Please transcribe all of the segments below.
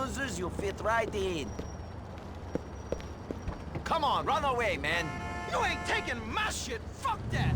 trousers, you'll fit right in. Come on, run away, man. You ain't taking my shit! Fuck that!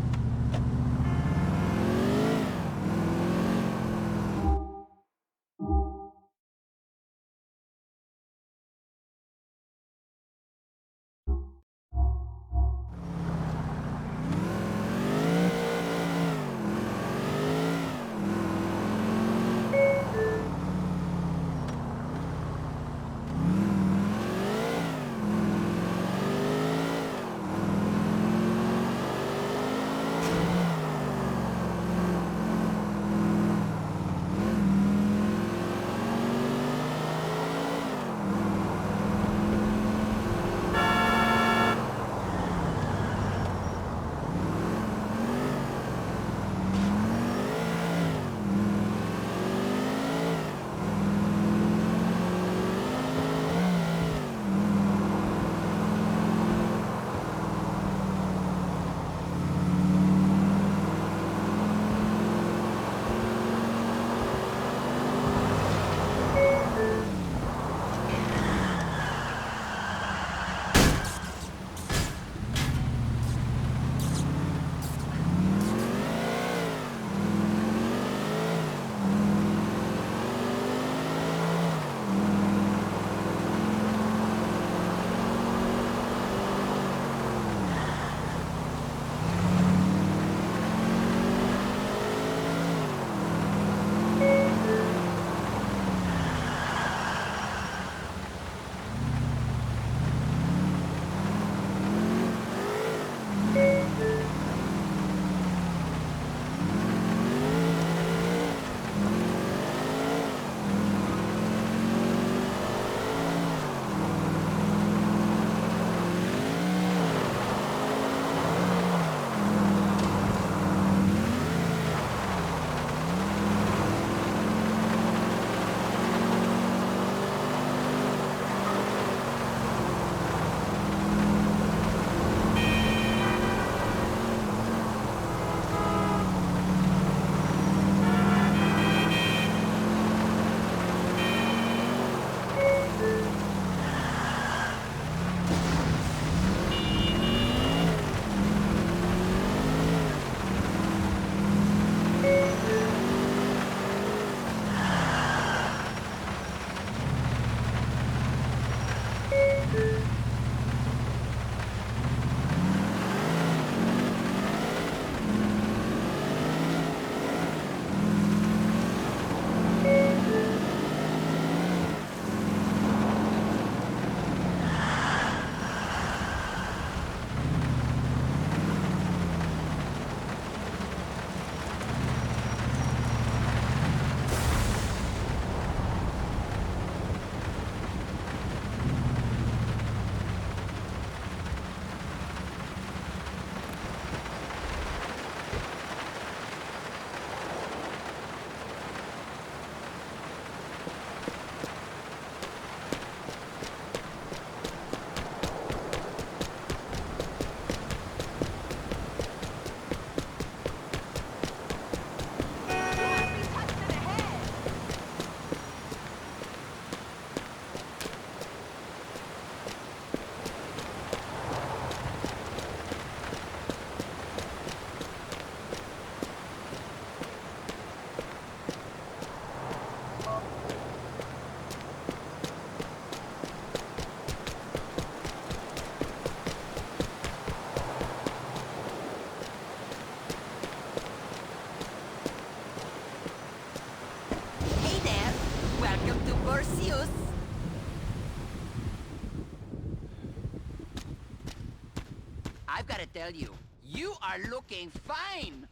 I've got to tell you, you are looking fine!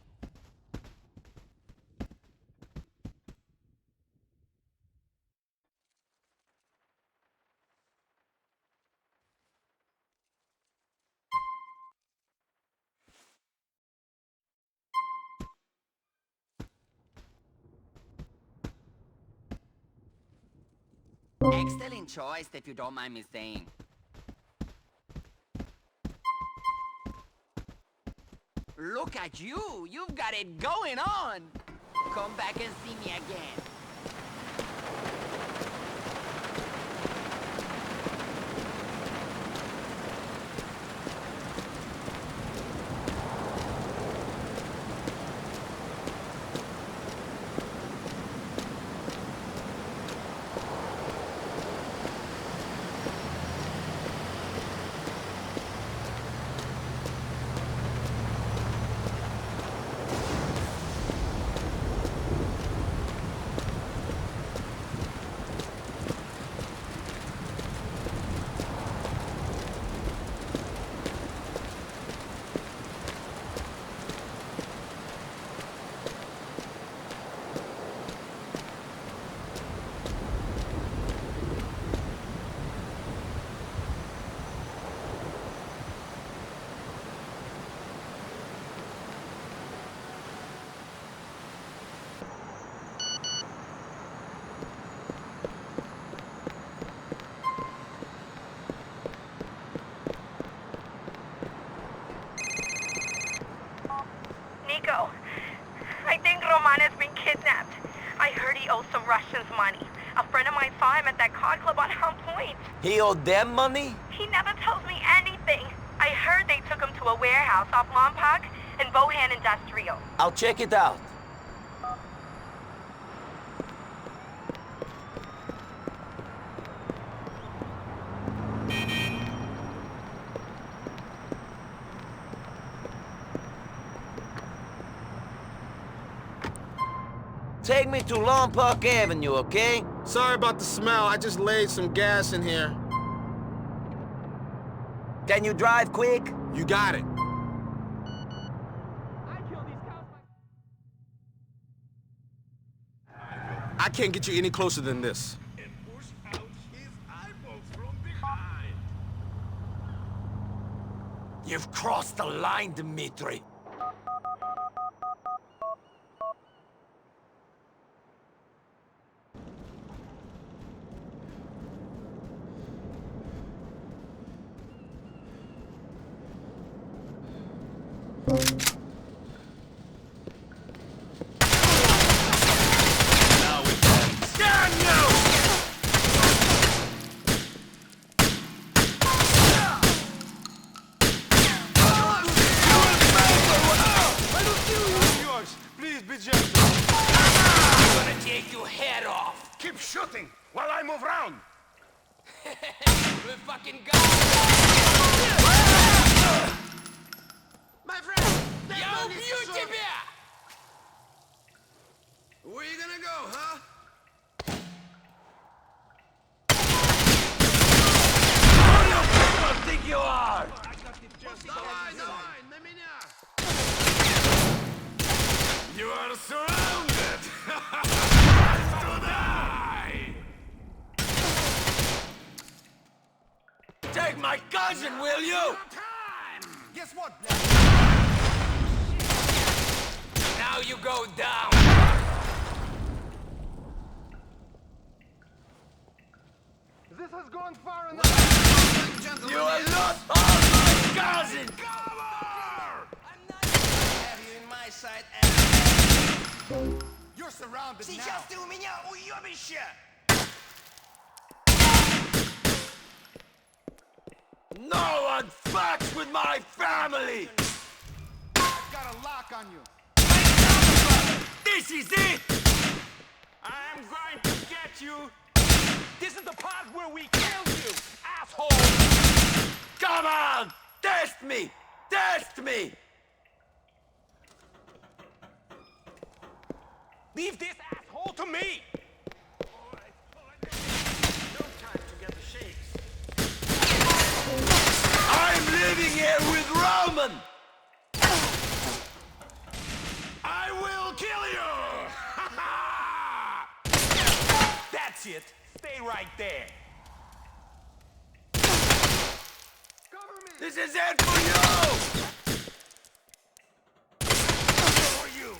Excellent choice, if you don't mind me saying. Look at you! You've got it going on! Come back and see me again. think Roman has been kidnapped. I heard he owes some Russians money. A friend of mine saw him at that card club on Helm Point. He owed them money? He never tells me anything. I heard they took him to a warehouse off Lompoc and Bohan Industrial. I'll check it out. Take me to Lompoc Avenue, okay? Sorry about the smell. I just laid some gas in here. Can you drive quick? You got it. I can't get you any closer than this. And push out his eyeballs from behind. You've crossed the line, Dmitri. Keep shooting while I move round. We fucking got My friend! Я убью тебя! Where you gonna go, huh? Who do you people think you are? Давай, давай, на меня! You are surrounded. Time to die. Take my cousin, will you? Guess what? Now you go down! This has gone far enough! You are not all my cousin! Have you in my sight, You're surrounded now! Сейчас ты у меня уёбище! No one fucks with my family! I've got a lock on you! This is it! I'm going to get you. This is the part where we kill you, asshole! Come on! Test me! Test me! Leave this asshole to me! No time to get the shakes. I'm living here with Roman! I will kill you. That's it! Stay right there! Cover me! This is it for you! For you.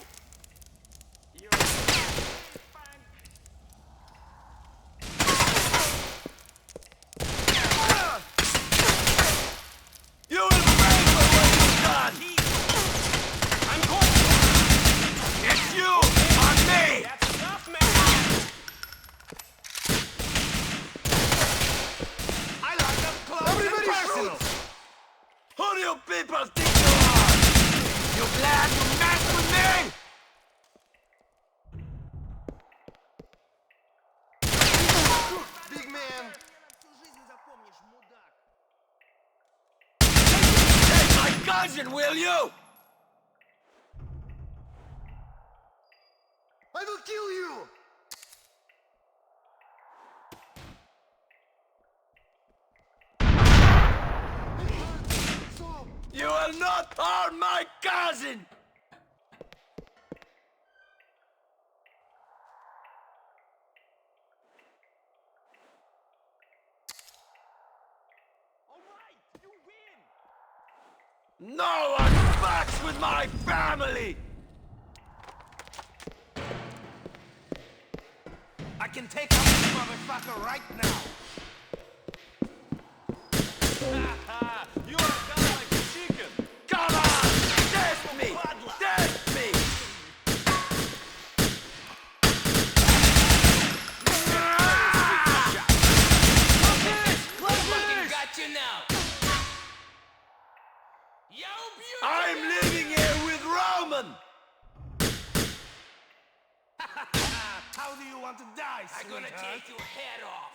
You will pay for what you've done! I'm going! It's you on me! That's enough, man! I like them close and personal. Who do you people think you are? You glad you messed with me? Big man! Take my cousin, will you? I will kill you! You will not harm my cousin! Alright, you win! No one fucks with my family! I can take out this motherfucker right now! You are done like a chicken! Come on! Test me! Test me! beautiful! I'm living here with Roman! How do you want to die, I'm gonna sweetheart? take your head off.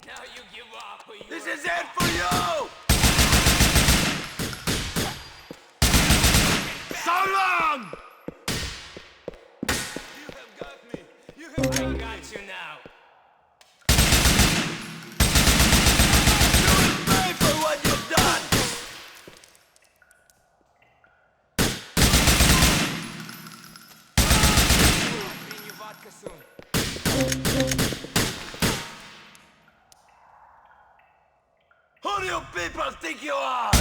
Now you give up or you This is it for you! So long! You have got me. You have got I me. got you now. You will pay for what you've done! Bring you vodka soon. Who do you people think you are?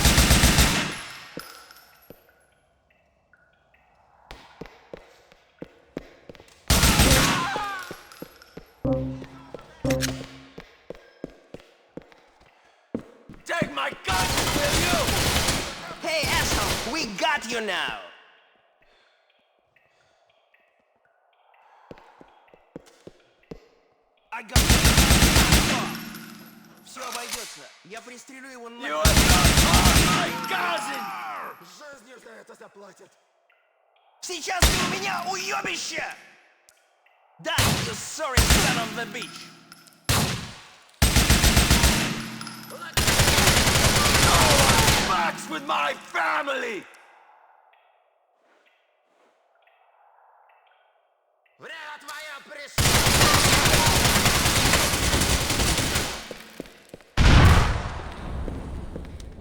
Take my gun, will you? Hey, asshole, we got you now. I got Все обойдется. Я пристрелю его на... You have not harmed my cousin! Жизнью за это заплатят. Сейчас ты у меня, уебище! Да, you sorry son of the bitch! No one fucks with my family! Время твое пришло!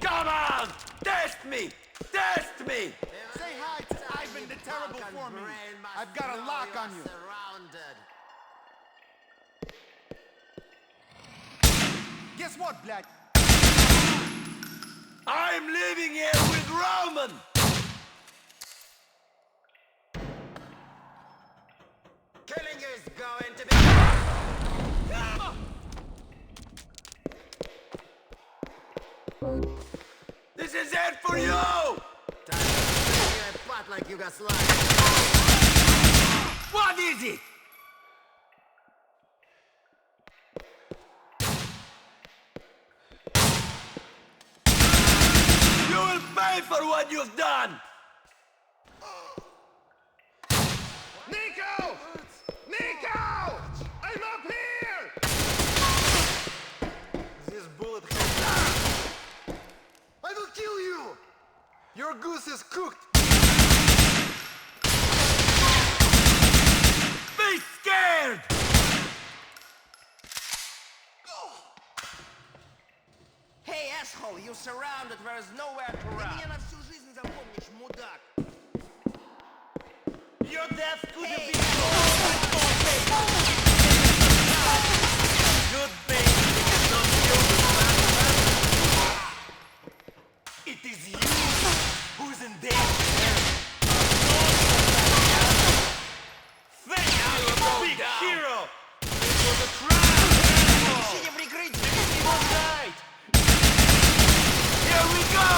Come on! Test me! Test me! Say hi to Ivan the Terrible for me. I've got a lock on you. Guess what, блядь? I'm living here with Roman! Killing you is going to be... This is it for you! Like Yugoslavia. What is it? You will pay for what you've done! Niko! Niko! I'm up here! This bullet has... I will kill you! Your goose is cooked! Be scared! Hey, asshole, you surrounded, there is nowhere to run. Ты меня на всю жизнь запомнишь, мудак. Your death could have Hey. been good thing you did not kill the man. It is you who's in danger. Thank you, big hero! It was a trap! Сидя прикрыть. He was right! Here we go!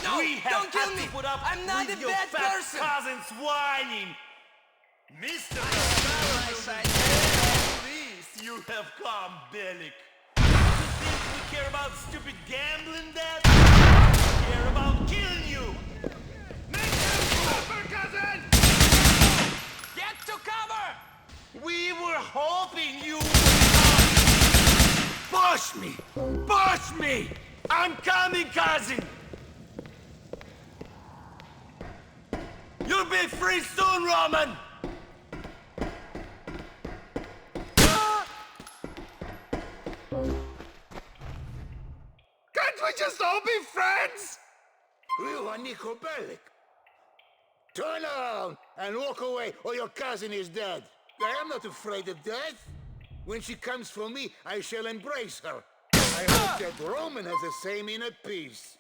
No, We have don't kill had me. to put up I'm not with a your bad fat person. cousin's whining! Mr. My side. Please, you have come, Bellic. You think we care about stupid gambling, Dad? We care about killing you! Make him suffer, cousin! Get to cover! We were hoping you would come! Push me! Push me! I'm coming, cousin! You'll be free soon, Roman! Can't we just all be friends? You are Niko Bellic. Turn around and walk away or your cousin is dead. I am not afraid of death. When she comes for me, I shall embrace her. I hope that Roman has the same inner peace.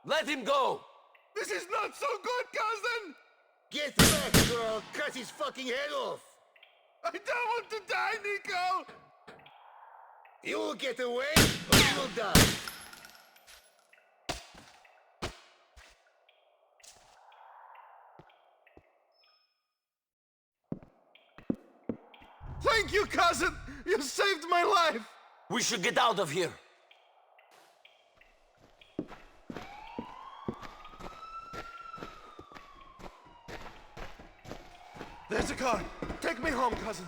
Let him go! This is not so good, cousin! Get back or I'll cut his fucking head off. I don't want to die, Niko! You will get away or you will die. Thank you, cousin! You saved my life! We should get out of here. There's a car. Take me home, cousin.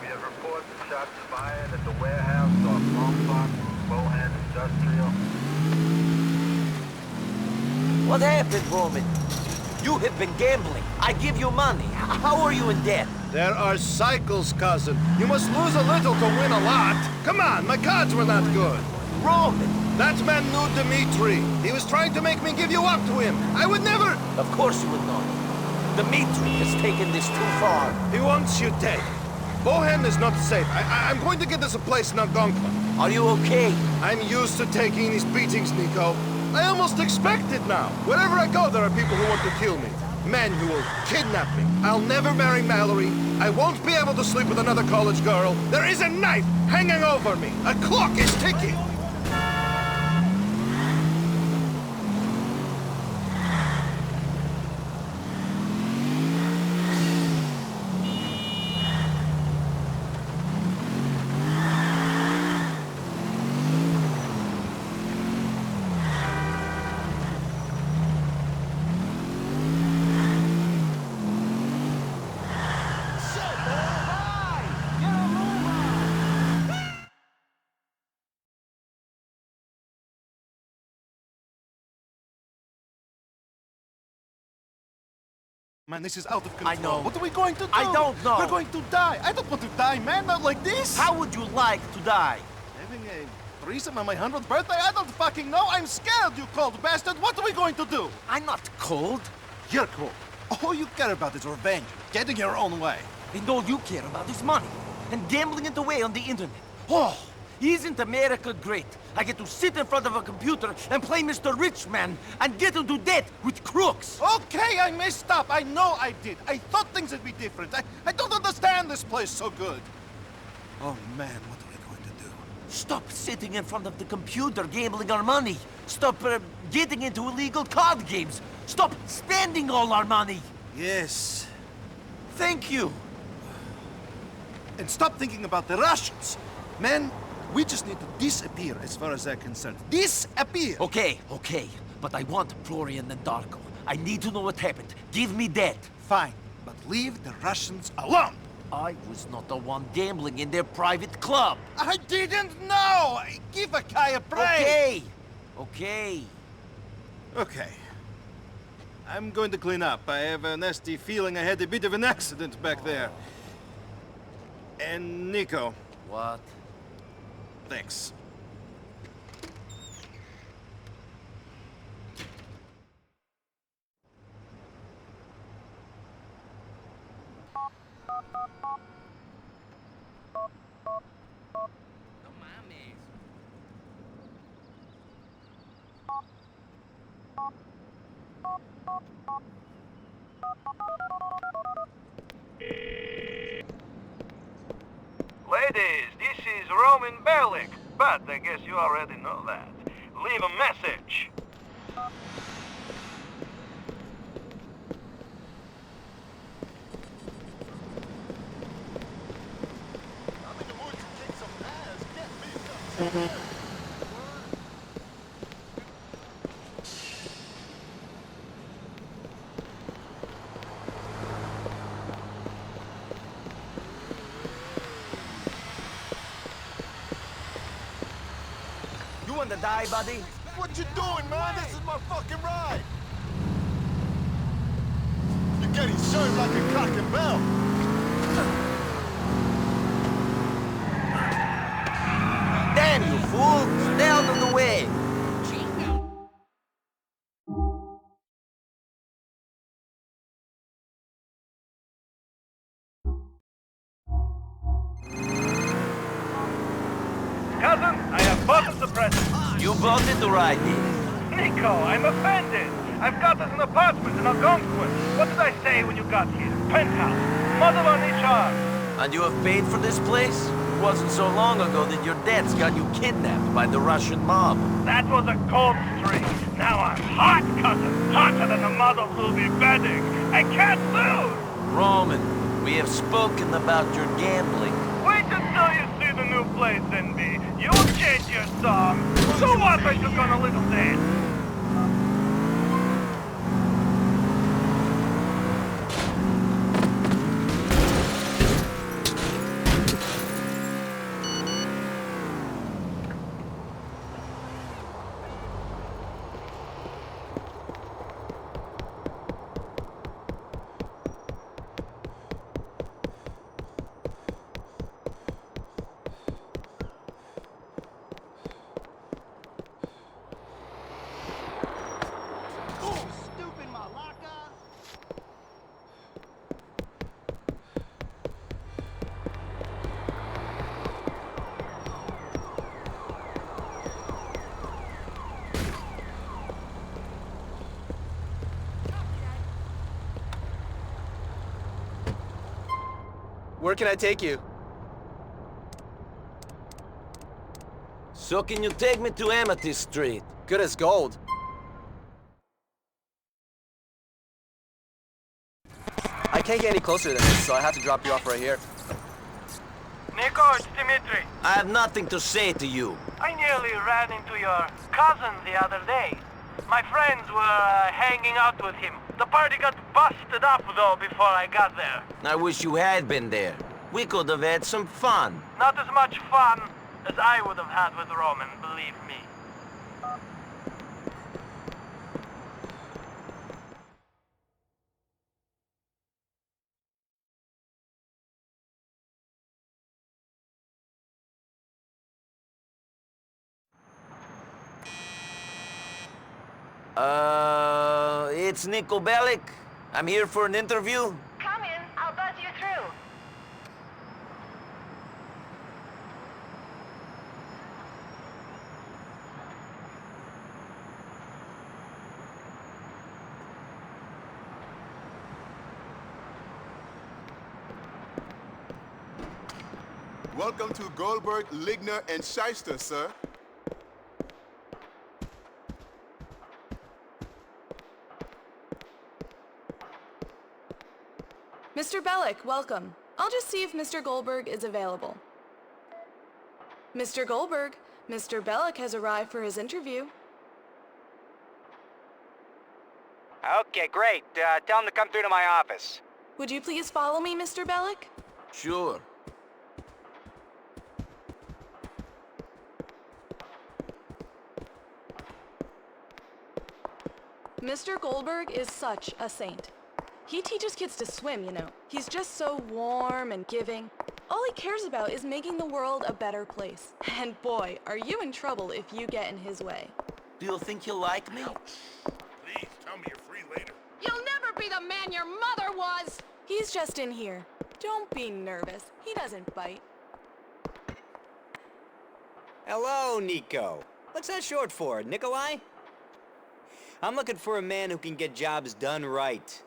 We have reports of shots fired at the warehouse off Longbox, Bohan Industrial. What happened, Roman? You have been gambling. I give you money. How are you in debt? There are cycles, cousin. You must lose a little to win a lot. Come on, my cards were not good. Roman! That man knew Dmitri. He was trying to make me give you up to him. I would never... Of course you would not. Dmitri has taken this too far. He wants you dead. Bohan is not safe. I'm going to get us a place in Algonquin. Are you okay? I'm used to taking these beatings, Niko. I almost expect it now. Wherever I go, there are people who want to kill me. Men who will kidnap me. I'll never marry Mallory. I won't be able to sleep with another college girl. There is a knife hanging over me. A clock is ticking. Man, this is out of control. I know. What are we going to do? I don't know. We're going to die. I don't want to die, man. Not like this. How would you like to die? Having a threesome on my 100th birthday? I don't fucking know. I'm scared, you cold bastard. What are we going to do? I'm not cold. You're cool. All you care about is revenge. Getting your own way. And all you care about is money. And gambling it away on the internet. Oh, isn't America great? I get to sit in front of a computer and play Mr. Rich Man and get into debt with crooks. Okay, I messed up. I know I did. I thought things would be different. I don't understand this place so good. Oh, man, what are we going to do? Stop sitting in front of the computer gambling our money. Stop getting into illegal card games. Stop spending all our money. Yes. Thank you. And stop thinking about the Russians. Man, we just need to disappear as far as they're concerned. Disappear! Okay. But I want Florian and Darko. I need to know what happened. Give me that. Fine, but leave the Russians alone. I was not the one gambling in their private club. I didn't know! Give a guy a break! Okay. Okay. I'm going to clean up. I have a nasty feeling I had a bit of an accident back there. And Niko. What? Thanks. Ladies, this is Roman Bellic, but I guess you already know that. Leave a message. You want to die, buddy? What you doing, man? This is my fucking ride! You're getting served like a Cracker Bell! Damn you, fool! Stay out of the way! Cousin, I have bought the present. You bought it or I did? Niko, I'm offended. I've got us an apartment in Algonquin. What did I say when you got here? Penthouse. Mother on each arm. And you have paid for this place? It wasn't so long ago that your dads got you kidnapped by the Russian mob. That was a cold streak. Now I'm hot, cousin. Hotter than the mother will be bedding. I can't lose. Roman, we have spoken about your gambling. Wait until you see the new place, NB. You'll change your song. So what? I took on a little dance. Where can I take you? So can you take me to Amethyst Street? Good as gold. I can't get any closer than this, so I have to drop you off right here. Niko, it's Dimitri. I have nothing to say to you. I nearly ran into your cousin the other day. My friends were hanging out with him. The party got busted up, though, before I got there. I wish you had been there. We could have had some fun. Not as much fun as I would have had with Roman, believe me. It's Niko Bellic. I'm here for an interview. Come in, I'll buzz you through. Welcome to Goldberg, Ligner, and Shyster, sir. Mr. Bellic, welcome. I'll just see if Mr. Goldberg is available. Mr. Goldberg, Mr. Bellic has arrived for his interview. Okay, great. Tell him to come through to my office. Would you please follow me, Mr. Bellic? Sure. Mr. Goldberg is such a saint. He teaches kids to swim, you know. He's just so warm and giving. All he cares about is making the world a better place. And boy, are you in trouble if you get in his way. Do you think he'll like me? Please, tell me you're free later. You'll never be the man your mother was! He's just in here. Don't be nervous. He doesn't bite. Hello, Niko. What's that short for, Nikolai? I'm looking for a man who can get jobs done right.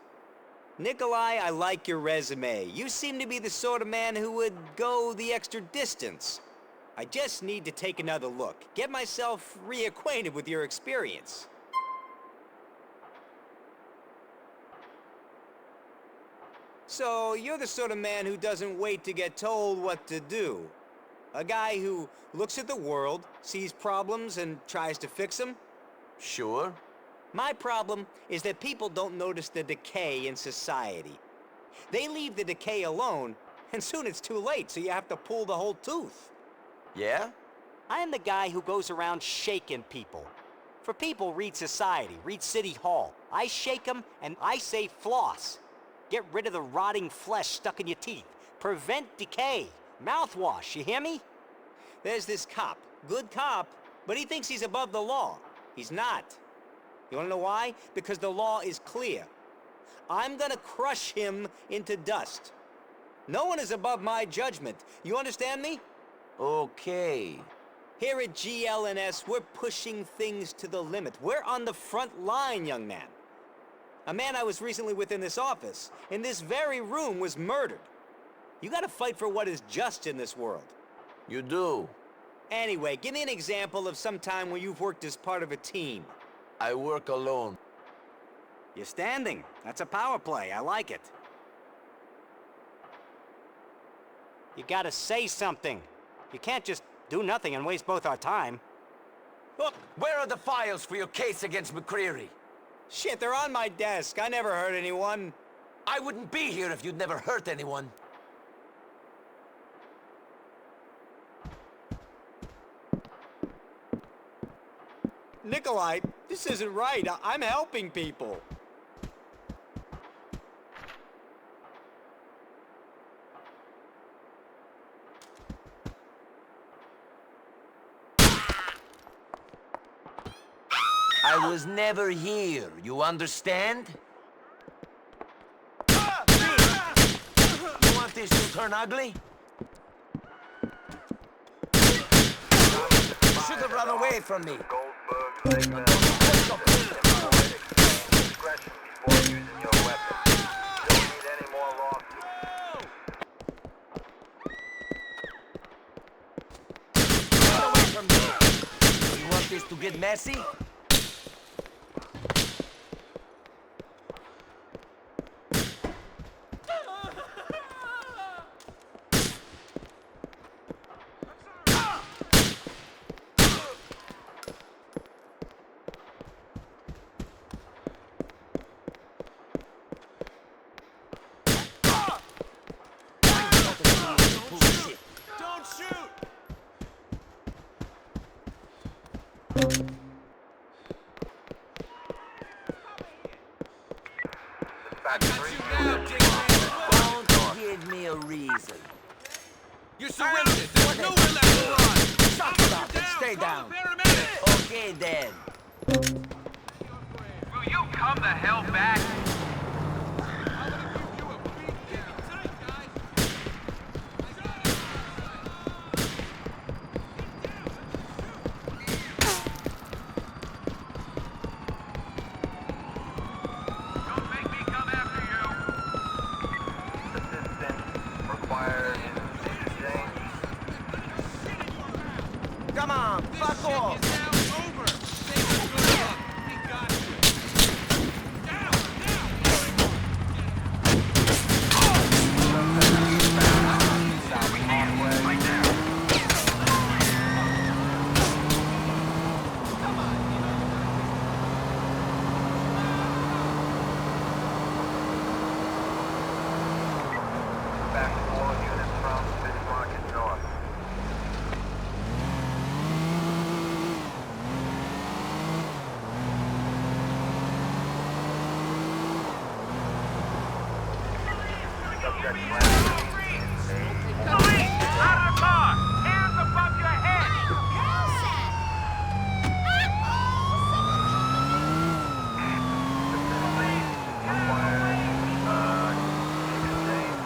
Nikolai, I like your resume. You seem to be the sort of man who would go the extra distance. I just need to take another look, get myself reacquainted with your experience. So, you're the sort of man who doesn't wait to get told what to do. A guy who looks at the world, sees problems, and tries to fix them? Sure. My problem is that people don't notice the decay in society. They leave the decay alone, and soon it's too late, so you have to pull the whole tooth. Yeah? I am the guy who goes around shaking people. For people, read Society, read City Hall. I shake them, and I say floss. Get rid of the rotting flesh stuck in your teeth. Prevent decay. Mouthwash, you hear me? There's this cop. Good cop, but he thinks he's above the law. He's not. You wanna know why? Because the law is clear. I'm gonna crush him into dust. No one is above my judgment. You understand me? Okay. Here at GLNS, we're pushing things to the limit. We're on the front line, young man. A man I was recently with in this office, in this very room, was murdered. You gotta fight for what is just in this world. You do? Anyway, give me an example of some time when you've worked as part of a team. I work alone. You're standing. That's a power play. I like it. You gotta say something. You can't just do nothing and waste both our time. Look, where are the files for your case against McCreary? Shit, they're on my desk. I never hurt anyone. I wouldn't be here if you'd never hurt anyone. Nikolai, this isn't right. I'm helping people. I was never here, you understand? You want this to turn ugly? You should have run away from me. Run away from me. You want this to get messy? Don't shoot! Don't give me a reason. You're surrounded. There's nowhere left to run. Suck it up and stay down. Okay, then. Will you come the hell back? Don't make me come after you. Assistance required in St. James. Come on, fuck off. Back 4 units from City Market North. Subject Police! Out of the car! Hands above your head! Police required, exchange.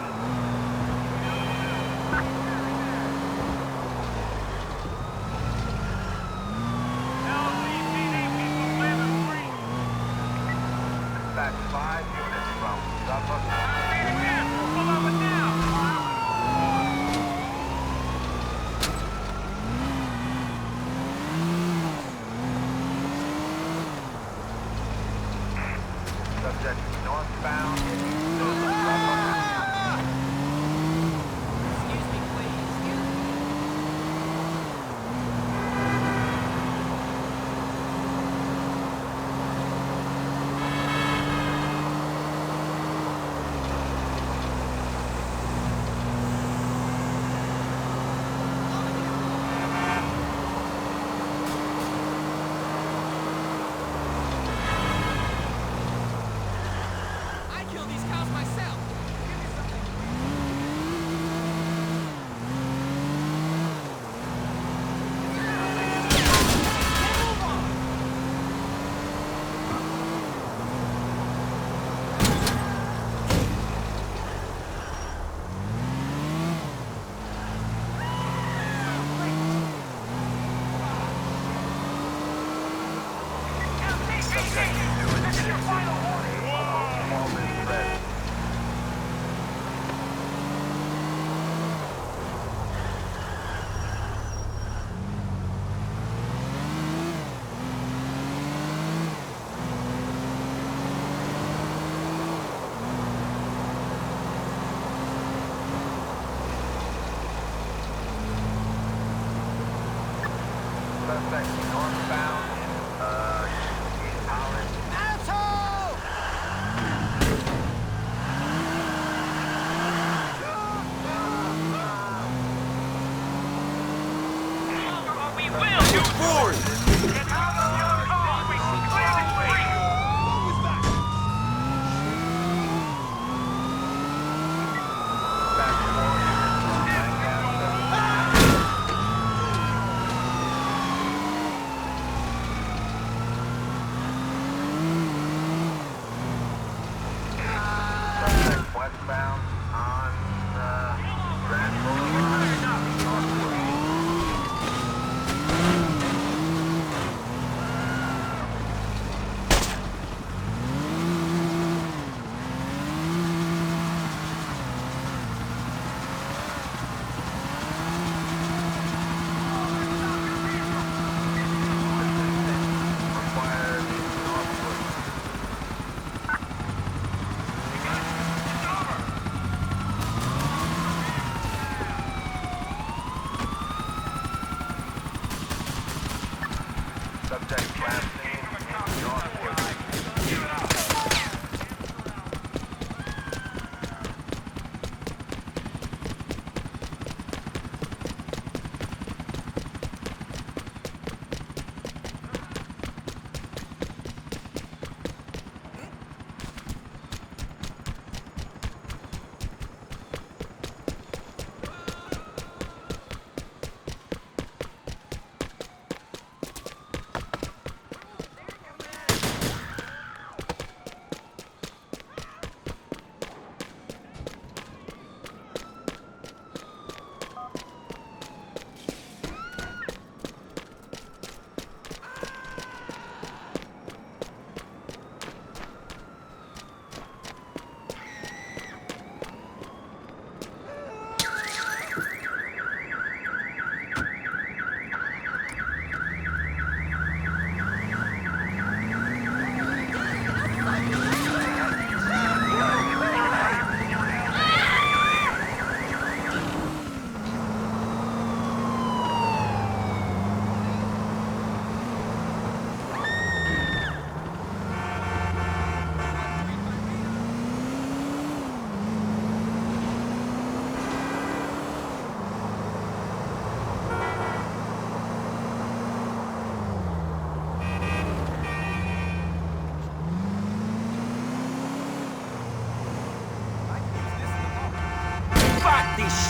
Dispatch 5 units from Suffolk. Pull over now! Subject northbound.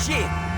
Shit!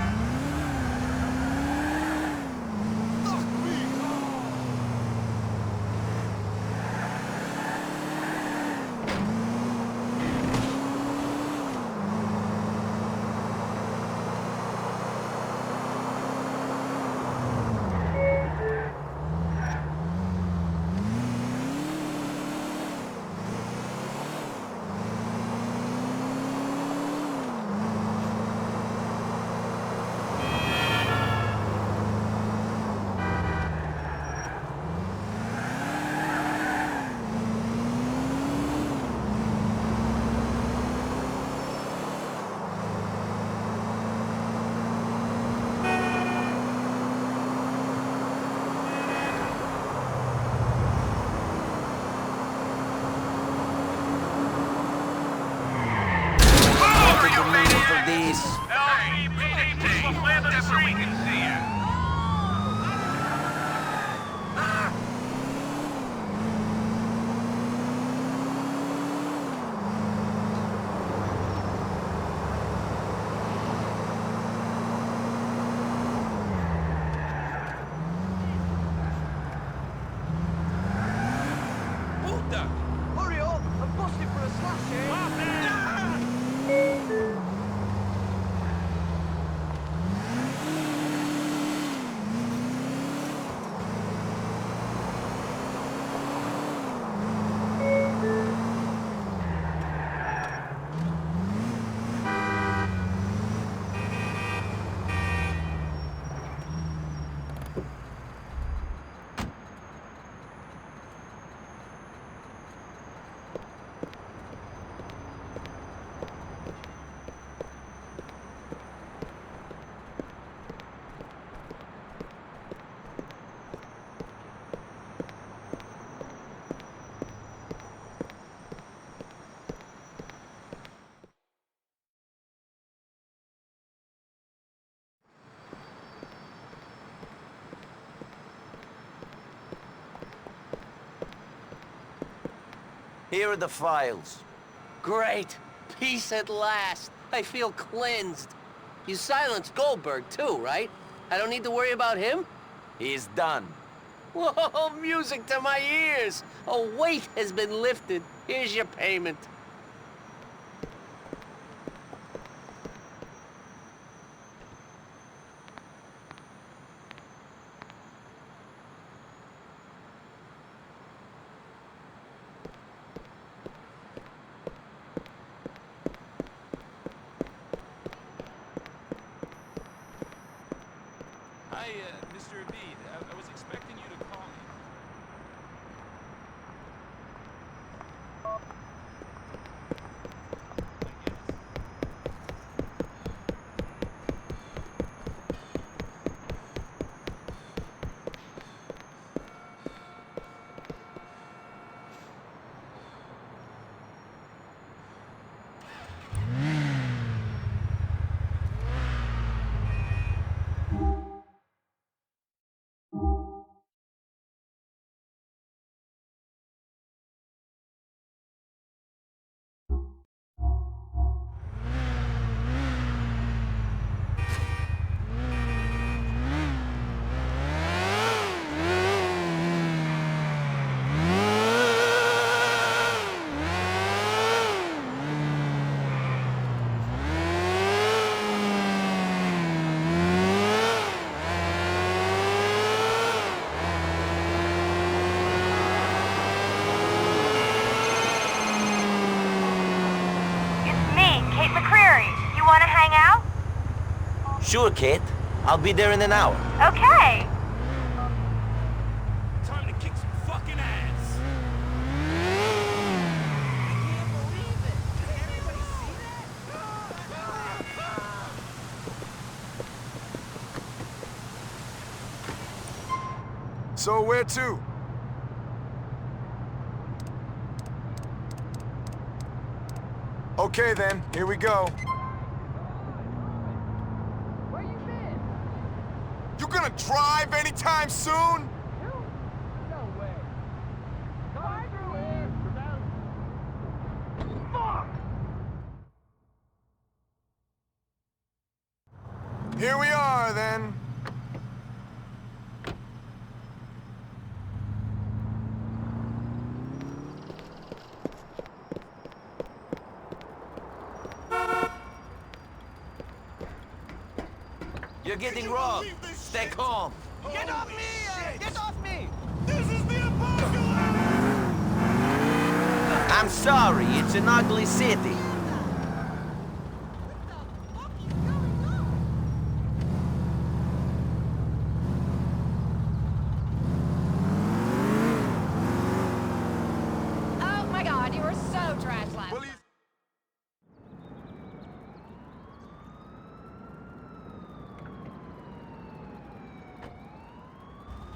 Here are the files. Great. Peace at last. I feel cleansed. You silenced Goldberg too, right? I don't need to worry about him? He's done. Whoa, music to my ears! A weight has been lifted. Here's your payment. Hi, Mr. Abid. I was expecting you to call me. Sure, Kate. I'll be there in an hour. Okay. Time to kick some fucking ass. So where to? Okay then, here we go. Where you been? You gonna drive anytime soon? No way. Come through here. Fuck! Here we are then. You're getting robbed. Stay calm. Get off me! Get off me! This is the apocalypse! I'm sorry. It's an ugly city. Oh my god, you were so trash last Police.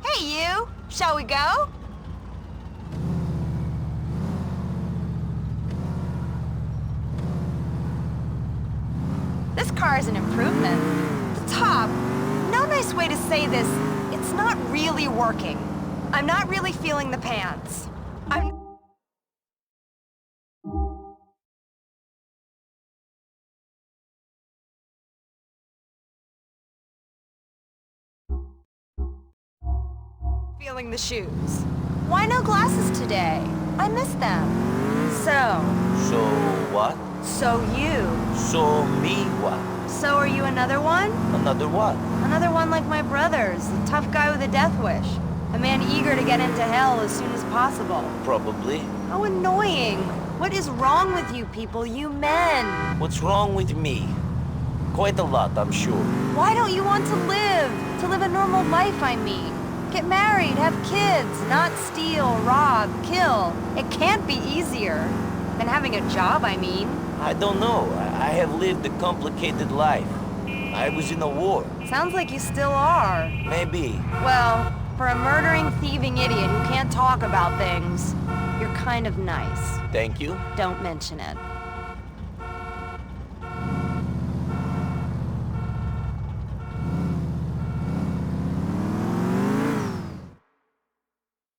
Hey, you! Shall we go? This car is an improvement. The top, no nice way to say this, it's not really working. I'm not really feeling the pants. I'm... feeling the shoes. Why no glasses today? I miss them. So what? So you. So me what? So are you another one? Another what? Another one like my brothers, the tough guy with a death wish. A man eager to get into hell as soon as possible. Probably. How annoying. What is wrong with you people, you men? What's wrong with me? Quite a lot, I'm sure. Why don't you want to live? To live a normal life, I mean. Get married, have kids, not steal, rob, kill. It can't be easier. Than having a job, I mean. I don't know. I have lived a complicated life. I was in a war. Sounds like you still are. Maybe. Well, for a murdering, thieving idiot who can't talk about things, you're kind of nice. Thank you. Don't mention it.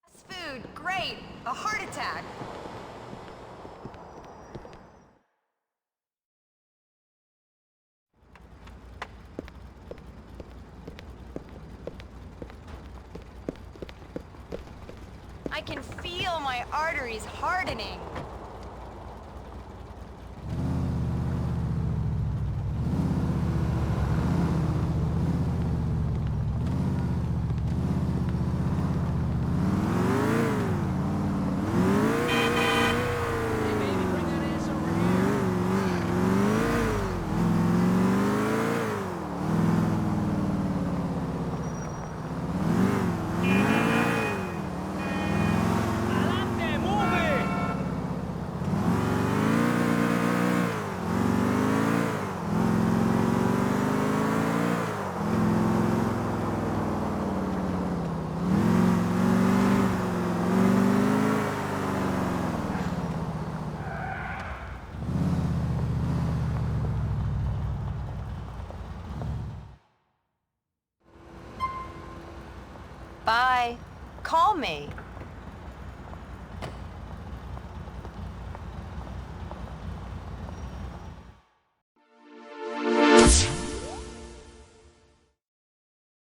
Fast food, great. A heart attack. I can feel my arteries hardening. Bye. Call me.